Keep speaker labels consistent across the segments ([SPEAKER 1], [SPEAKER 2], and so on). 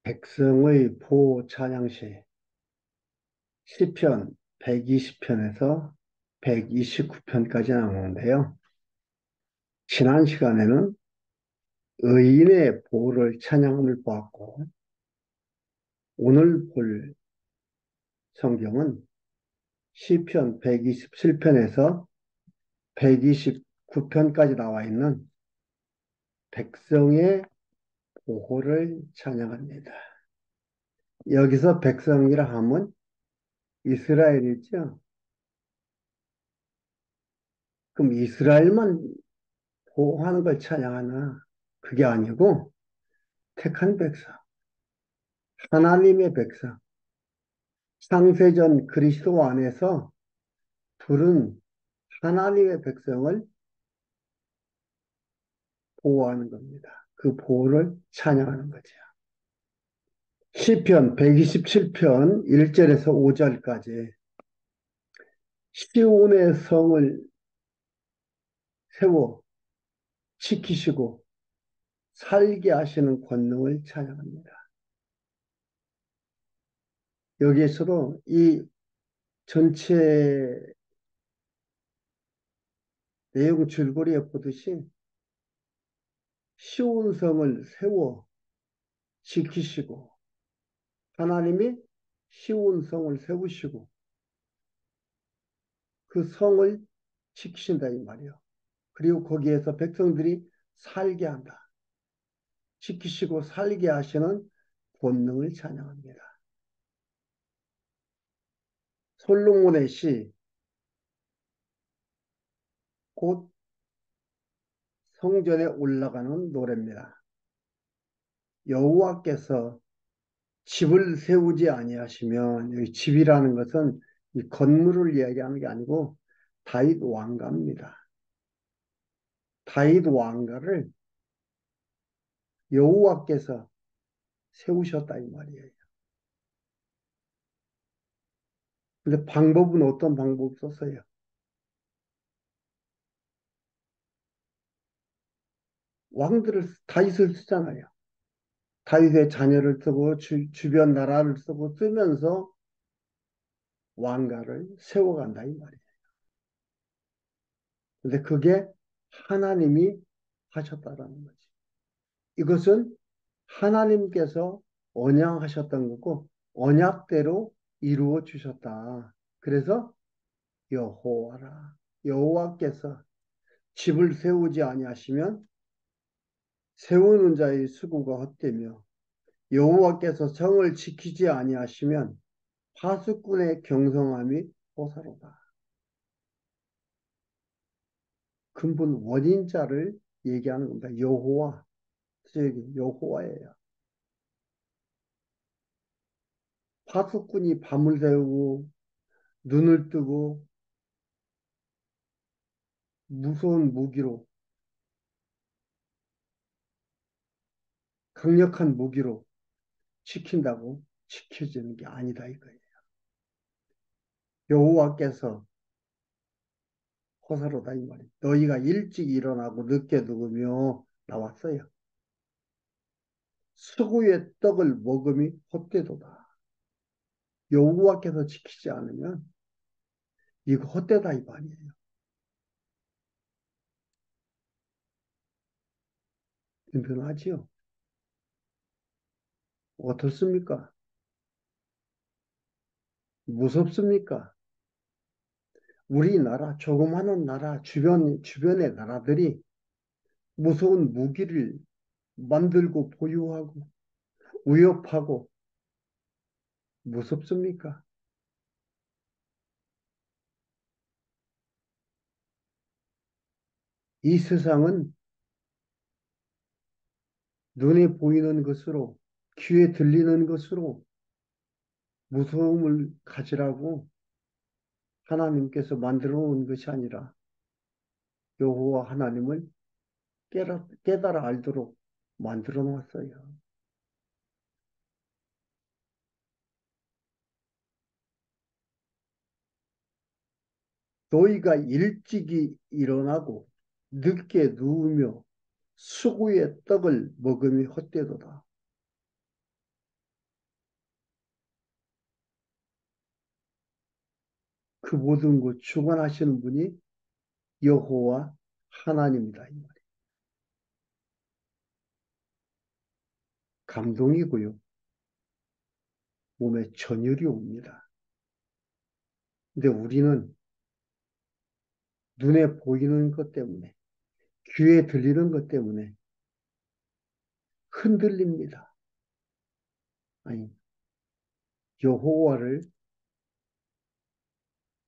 [SPEAKER 1] 백성의 보호 찬양시 시편 120편에서 129편까지 나오는데요. 지난 시간에는 의인의 보호를 찬양을 보았고, 오늘 볼 성경은 시편 127편에서 129편까지 나와 있는 백성의 보호를 찬양합니다. 여기서 백성이라 하면 이스라엘이죠. 그럼 이스라엘만 보호하는 걸 찬양하나? 그게 아니고 택한 백성, 하나님의 백성, 창세전 그리스도 안에서 부른 하나님의 백성을 보호하는 겁니다. 그 보호를 찬양하는 거죠. 시편 127편 1절에서 5절까지 시온의 성을 세워 지키시고 살게 하시는 권능을 찬양합니다. 여기에서도 이 전체 내용 줄거리에 보듯이 시온 성을 세워 지키시고 하나님이 시온 성을 세우시고 그 성을 지키신다 이 말이요. 그리고 거기에서 백성들이 살게 한다. 지키시고 살게 하시는 본능을 찬양합니다. 솔로몬의 시, 곧 성전에 올라가는 노래입니다. 여호와께서 집을 세우지 아니하시면, 여기 집이라는 것은 이 건물을 이야기하는 게 아니고 다윗 왕가입니다. 다윗 왕가를 여호와께서 세우셨다 이 말이에요. 근데 방법은 어떤 방법 썼어요? 왕들을 다윗을 쓰잖아요. 다윗의 자녀를 쓰고 주변 나라를 쓰면서 왕가를 세워간다 이 말이에요. 근데 그게 하나님이 하셨다라는 거지. 이것은 하나님께서 언양하셨던 거고 언약대로 이루어 주셨다. 그래서 여호와라. 여호와께서 집을 세우지 아니하시면 세우는 자의 수고가 헛되며 여호와께서 성을 지키지 아니하시면 파수꾼의 경성함이 호사로다. 근본 원인자를 얘기하는 겁니다. 여호와, 즉 여호와예요. 파수꾼이 밤을 새우고 눈을 뜨고 무서운 무기로 강력한 무기로 지킨다고 지켜지는 게 아니다 이거예요. 여호와께서 호사로다 이 말이에요. 너희가 일찍 일어나고 늦게 누우며 나왔어요. 수구의 떡을 먹음이 헛되도다. 여호와께서 지키지 않으면 이거 헛되다 이 말이에요. 든든하지요? 어떻습니까? 무섭습니까? 우리나라, 조그마한 나라, 주변의 나라들이 무서운 무기를 만들고 보유하고 위협하고 무섭습니까? 이 세상은 눈에 보이는 것으로, 귀에 들리는 것으로 무서움을 가지라고 하나님께서 만들어 놓은 것이 아니라 여호와 하나님을 깨달아 알도록 만들어 놓았어요. 너희가 일찍이 일어나고 늦게 누우며 수구의 떡을 먹음이 헛되도다. 그 모든 것 주관하시는 분이 여호와 하나님이다. 이 말이에요. 감동이고요. 몸에 전율이 옵니다. 근데 우리는 눈에 보이는 것 때문에, 귀에 들리는 것 때문에 흔들립니다. 아니, 여호와를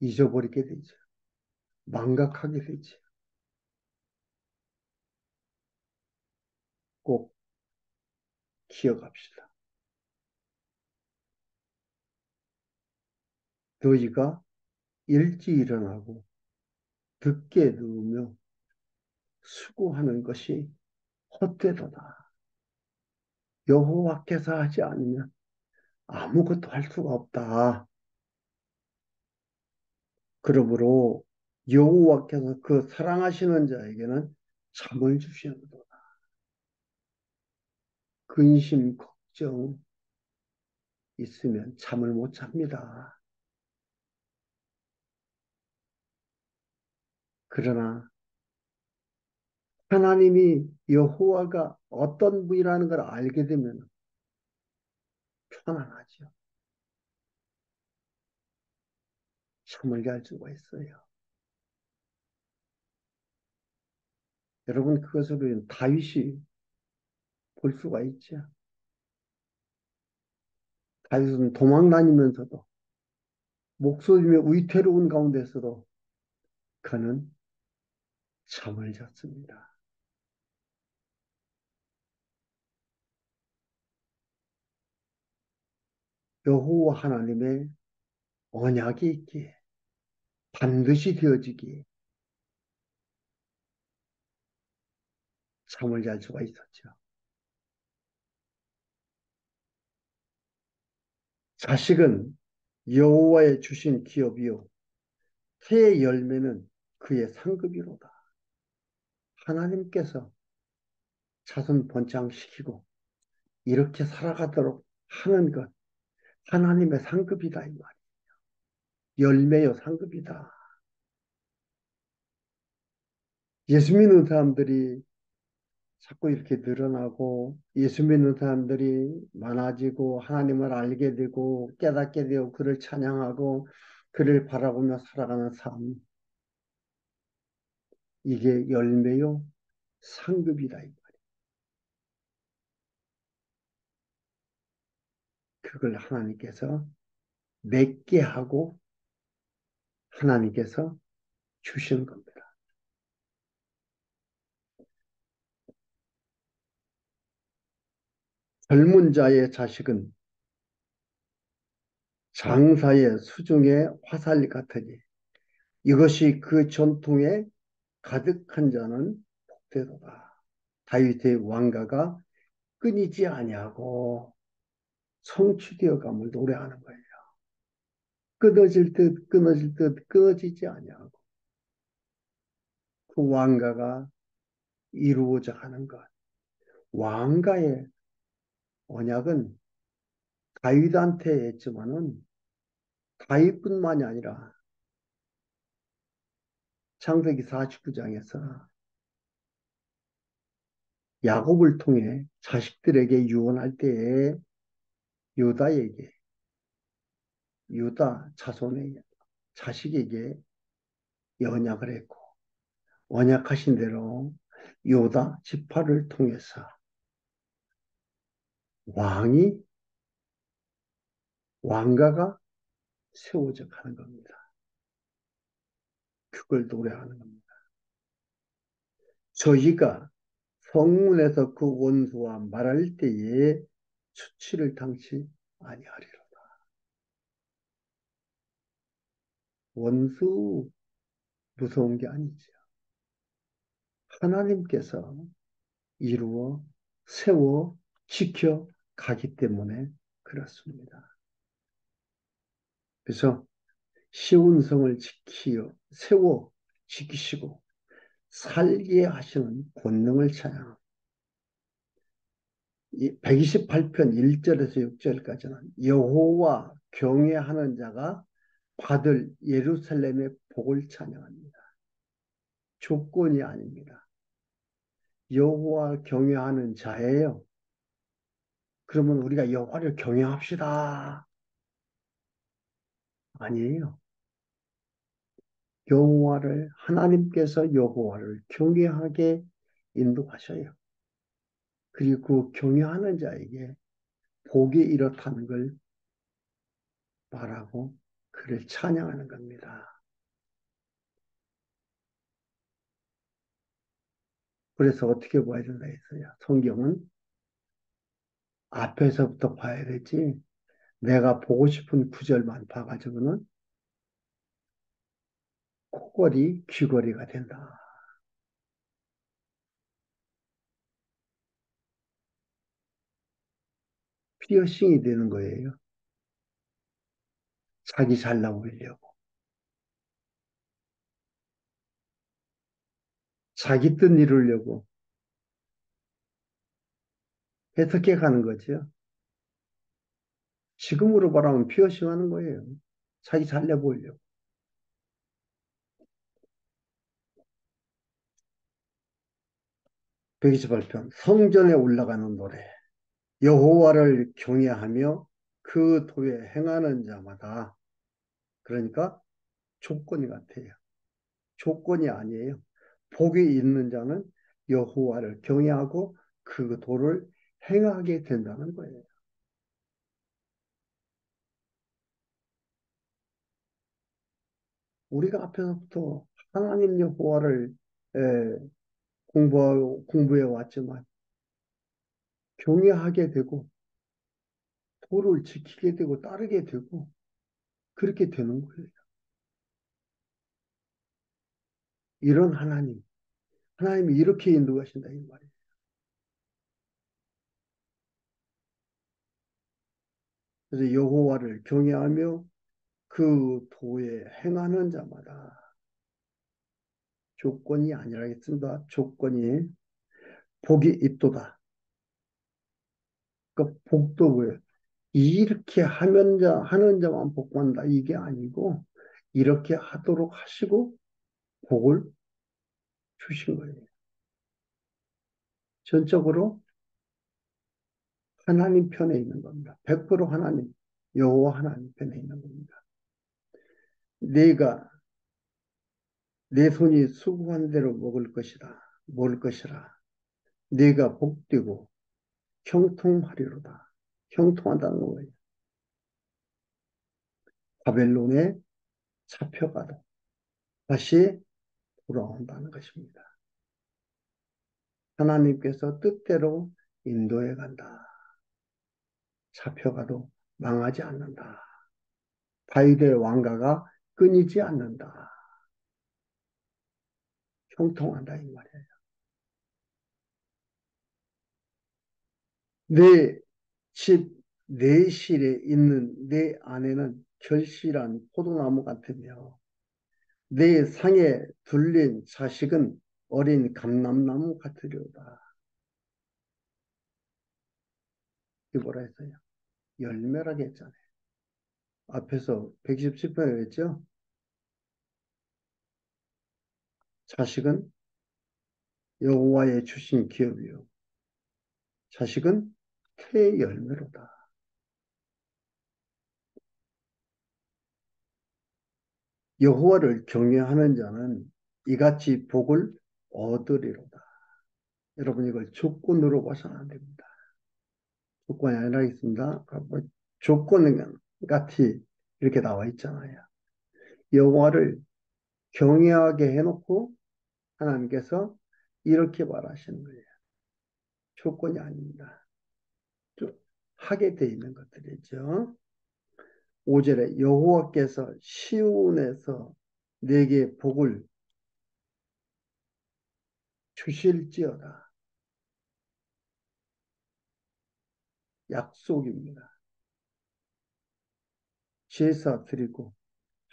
[SPEAKER 1] 잊어버리게 되죠. 망각하게 되죠. 꼭 기억합시다. 너희가 일찍 일어나고 늦게 누우며 수고하는 것이 헛되도다. 여호와께서 하지 않으면 아무것도 할 수가 없다. 그러므로 여호와께서 그 사랑하시는 자에게는 잠을 주시는도다. 근심, 걱정 있으면 잠을 못 잡니다. 그러나 하나님이 여호와가 어떤 분이라는 걸 알게 되면 편안하죠. 잠을 잘 수가 있어요. 여러분 그것을 다윗이 볼 수가 있죠. 다윗은 도망 다니면서도 목소리며 위태로운 가운데서도 그는 잠을 잤습니다. 여호와 하나님의 언약이 있기에 반드시 되어지기에 잠을 잘 수가 있었죠. 자식은 여호와의 주신 기업이요 새의 열매는 그의 상급이로다. 하나님께서 자손 번창시키고 이렇게 살아가도록 하는 것 하나님의 상급이다 이 말이에요. 열매요 상급이다. 예수 믿는 사람들이 자꾸 이렇게 늘어나고 예수 믿는 사람들이 많아지고 하나님을 알게 되고 깨닫게 되고 그를 찬양하고 그를 바라보며 살아가는 삶 이게 열매요 상급이다 이 말이에요. 그걸 하나님께서 맺게 하고 하나님께서 주신 겁니다. 젊은 자의 자식은 장사의 수중의 화살 같으니 이것이 그 전통에 가득한 자는 복되도다. 다윗의 왕가가 끊이지 아니하고 성취되어감을 노래하는 거예요. 끊어질 듯 끊어질 듯 끊어지지 아니하고 그 왕가가 이루어져 가는 것. 왕가의 언약은 다윗한테 했지만은 다윗뿐만이 아니라 창세기 49장에서 야곱을 통해 자식들에게 유언할 때에 유다에게 유다 자손의 자식에게 언약을 했고 언약하신 대로 유다 지파를 통해서 왕이 왕가가 세워져 가는 겁니다. 그걸 노래하는 겁니다. 저희가 성문에서 그 원수와 말할 때에 수치를 당치 아니하리로다. 원수 무서운 게 아니죠. 하나님께서 이루어 세워 지켜 가기 때문에 그렇습니다. 그래서 시온성을 지키어 세워 지키시고 살게 하시는 권능을 찬양합니다. 128편 1절에서 6절까지는 여호와 경외하는 자가 받을 예루살렘의 복을 찬양합니다. 조건이 아닙니다. 여호와 경외하는 자예요. 그러면 우리가 여호와를 경외합시다. 아니에요. 여호와를 하나님께서 여호와를 경외하게 인도하셔요. 그리고 그 경외하는 자에게 복이 이렇다는 걸 말하고 그를 찬양하는 겁니다. 그래서 어떻게 봐야 된다 했어요. 성경은 앞에서부터 봐야 되지. 내가 보고 싶은 구절만 봐가지고는 코걸이, 귀걸이가 된다. 피어싱이 되는 거예요. 자기 잘나 보이려고. 자기 뜻 이루려고 해석해 가는 거죠. 지금으로 말하면 피어싱 하는 거예요. 자기 잘나 보이려고. 128편 성전에 올라가는 노래. 여호와를 경외하며 그 도에 행하는 자마다 그러니까 조건이 같아요. 조건이 아니에요. 복이 있는 자는 여호와를 경외하고 그 도를 행하게 된다는 거예요. 우리가 앞에서부터 하나님 여호와를 공부해 왔지만 경외하게 되고 도를 지키게 되고 따르게 되고 그렇게 되는 거예요. 이런 하나님이 이렇게 인도하신다 이 말이에요. 그래서 여호와를 경외하며 그 도에 행하는 자마다 조건이 아니라겠습니다. 조건이 복이 있도다. 그 복도 뭐예요? 이렇게 하는 자만 복 받는다. 이게 아니고 이렇게 하도록 하시고 복을 주신 거예요. 전적으로 하나님 편에 있는 겁니다. 100% 하나님, 여호와 하나님 편에 있는 겁니다. 내가 내 손이 수고한 대로 먹을 것이라. 내가 복되고 형통하리로다. 형통하다는 거예요. 바벨론에 잡혀가도 다시 돌아온다는 것입니다. 하나님께서 뜻대로 인도해 간다. 잡혀가도 망하지 않는다. 다윗의 왕가가 끊이지 않는다. 형통한다 이 말이에요. 내 집 내실에 있는 내 안에는 결실한 포도나무 같으며 내 상에 둘린 자식은 어린 감람나무 같으려다. 이게 뭐라 했어요? 열매라고 했잖아요. 앞에서 117편에 했죠? 자식은 여호와의 주신 기업이요. 자식은 태의 열매로다. 여호와를 경외하는 자는 이같이 복을 얻으리로다. 여러분 이걸 조건으로 봐서는 안 됩니다. 조건이 아니라 있습니다. 뭐 조건 같이 이렇게 나와 있잖아요. 여호와를 경외하게 해놓고 하나님께서 이렇게 말하시는 거예요. 조건이 아닙니다. 하게 돼 있는 것들이죠. 5절에 여호와께서 시온에서 내게 복을 주실지어다. 약속입니다. 제사 드리고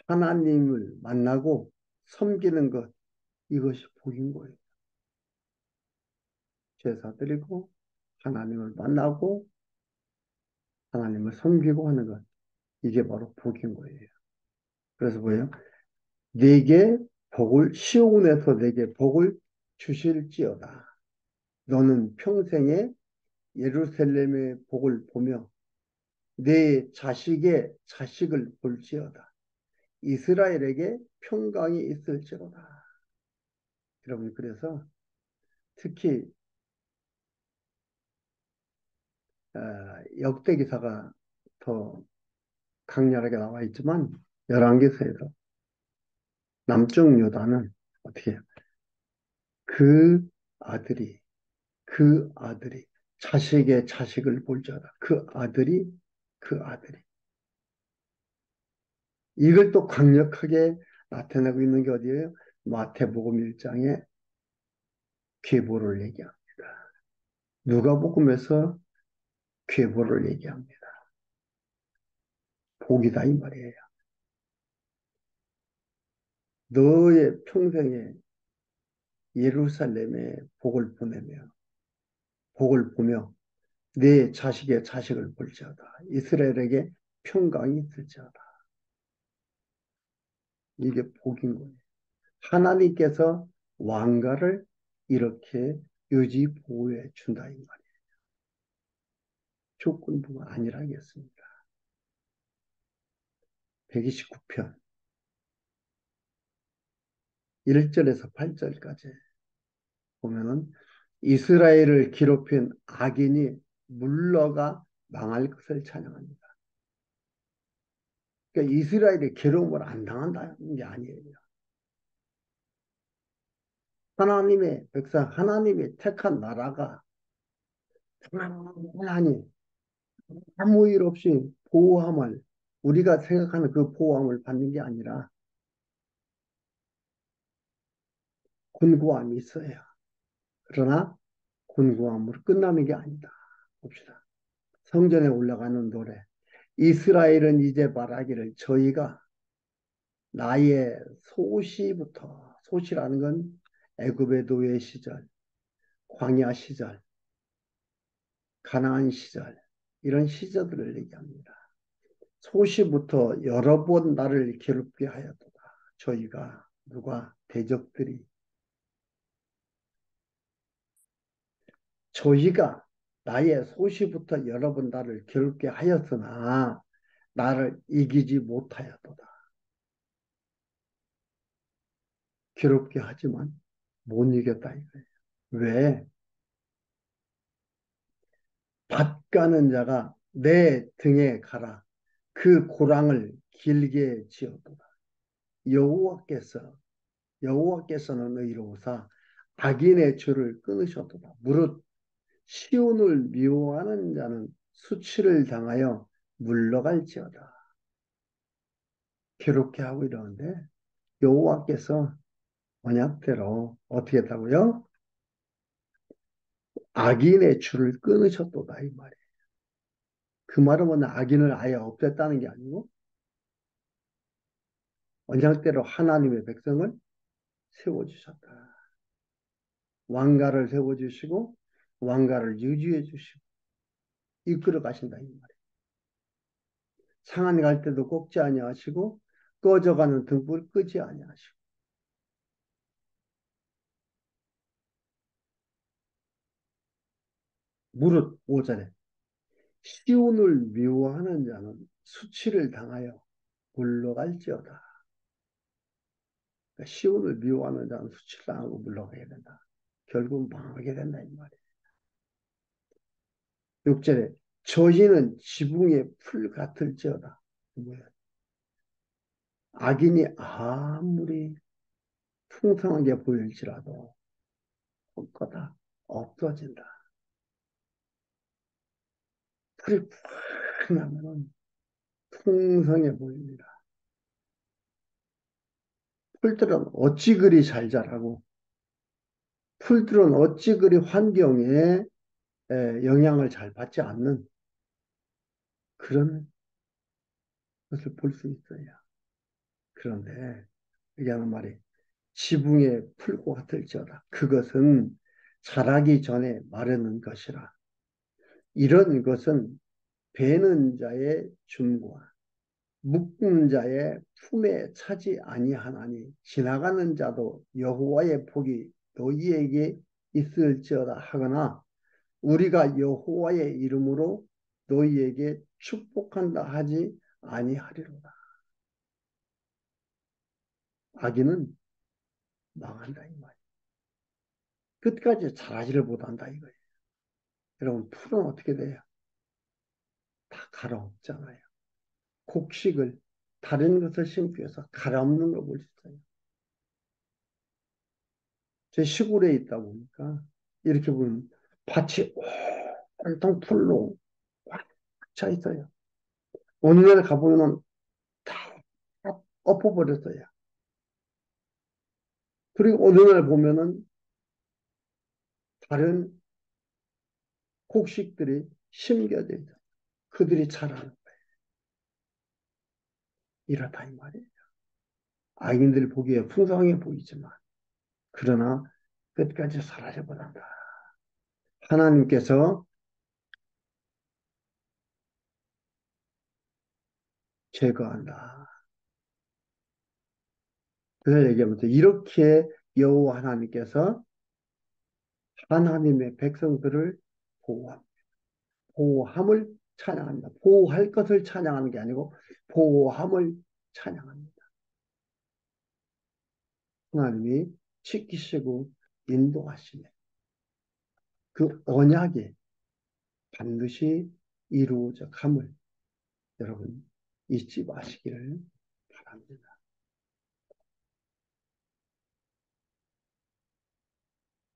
[SPEAKER 1] 하나님을 만나고 섬기는 것 이것이 복인 거예요. 제사 드리고 하나님을 만나고 하나님을 섬기고 하는 것 이게 바로 복인 거예요. 그래서 뭐예요? 내게 복을 시온에서 내게 복을 주실지어다. 너는 평생에 예루살렘의 복을 보며 내 자식의 자식을 볼지어다. 이스라엘에게 평강이 있을지어다. 여러분, 그래서 특히 역대기사가 더 강렬하게 나와 있지만 열왕기서에도 남쪽 유다는 어떻게 해요? 그 아들이 그 아들이 자식의 자식을 볼지어다. 그 아들이 이걸 또 강력하게 나타내고 있는 게 어디예요? 마태복음 1장에 계보를 얘기합니다. 누가복음에서 계보를 얘기합니다. 복이다 이 말이에요. 너의 평생에 예루살렘에 복을 보며 내 자식의 자식을 볼지어다. 이스라엘에게 평강이 있을지어다. 이게 복인 거예요. 하나님께서 왕가를 이렇게 유지 보호해 준다 이 말이에요. 조건부가 아니라겠습니다. 129편 1절에서 8절까지 보면은 이스라엘을 괴롭힌 악인이 물러가 망할 것을 찬양합니다. 그러니까 이스라엘이 괴로움을 안 당한다는 게 아니에요. 하나님의 백성, 하나님의 택한 나라가 하나님 아무 일 없이 보호함을 우리가 생각하는 그 보호함을 받는 게 아니라 곤고함이 있어요. 그러나 곤고함으로 끝나는 게 아니다. 봅시다. 성전에 올라가는 노래. 이스라엘은 이제 말하기를 저희가 나의 소시라는 건 애굽의 노예 시절, 광야 시절, 가나안 시절 이런 시절들을 얘기합니다. 소시부터 여러 번 나를 괴롭게 하였도다. 저희가 누가 대적들이 저희가 나의 소시부터 여러 번 나를 괴롭게 하였으나 나를 이기지 못하였도다. 괴롭게 하지만 못 이겼다 이거예요. 왜? 밭 가는 자가 내 등에 가라. 그 고랑을 길게 지었도다. 여호와께서 여호와께서는 의로우사 악인의 줄을 끊으셨도다. 무릇 시온을 미워하는 자는 수치를 당하여 물러갈지어다. 괴롭게 하고 이러는데 여호와께서 언약대로 어떻게 했다고요? 악인의 줄을 끊으셨도다 이 말이에요. 그 말은 뭐냐? 악인을 아예 없앴다는 게 아니고 언약대로 하나님의 백성을 세워주셨다. 왕가를 세워주시고 왕가를 유지해 주시고 이끌어 가신다 이 말이에요. 상한 갈 때도 꺾지 아니하시고 꺼져가는 등불 끄지 아니하시고 무릇 5절에 시온을 미워하는 자는 수치를 당하여 물러갈지어다. 그러니까 시온을 미워하는 자는 수치를 당하고 물러가게 된다. 결국 망하게 된다 이 말이에요. 6절에 저희는 지붕의 풀 같을지어다. 뭐야? 악인이 아무리 풍성하게 보일지라도 볼 거다. 없어진다. 풀이 팍 나면은 풍성해 보입니다. 풀들은 어찌 그리 잘 자라고 풀들은 어찌 그리 환경에 영향을 잘 받지 않는 그런 것을 볼 수 있어요. 그런데 여기 하는 말이 지붕에 풀과 같을지어다. 그것은 자라기 전에 마르는 것이라. 이런 것은 베는 자의 줌과 묶는 자의 품에 차지 아니하나니 지나가는 자도 여호와의 복이 너희에게 있을지어다 하거나 우리가 여호와의 이름으로 너희에게 축복한다 하지 아니하리로다. 악인은 망한다 이 말이에요. 끝까지 잘하지를 못한다 이거예요. 여러분 풀은 어떻게 돼요? 다 갈아엎잖아요. 곡식을 다른 것을 심기 위해서 갈아엎는 걸 볼 수 있어요. 제 시골에 있다 보니까 이렇게 보면 밭이 온통 풀로 꽉 차 있어요. 어느 날 가보면 다 엎어버렸어요. 그리고 어느 날 보면은 다른 곡식들이 심겨져 있어요. 그들이 자라는 이렇다 이 말이에요. 악인들 보기에 풍성해 보이지만 그러나 끝까지 사라져 버린다. 하나님께서 제거한다. 그래서 얘기하면서 이렇게 여호와 하나님께서 하나님의 백성들을 보호합니다. 보호함을 찬양합니다. 보호할 것을 찬양하는 게 아니고 보호함을 찬양합니다. 하나님이 지키시고 인도하시네. 그 언약이 반드시 이루어져 감을 여러분 잊지 마시기를 바랍니다.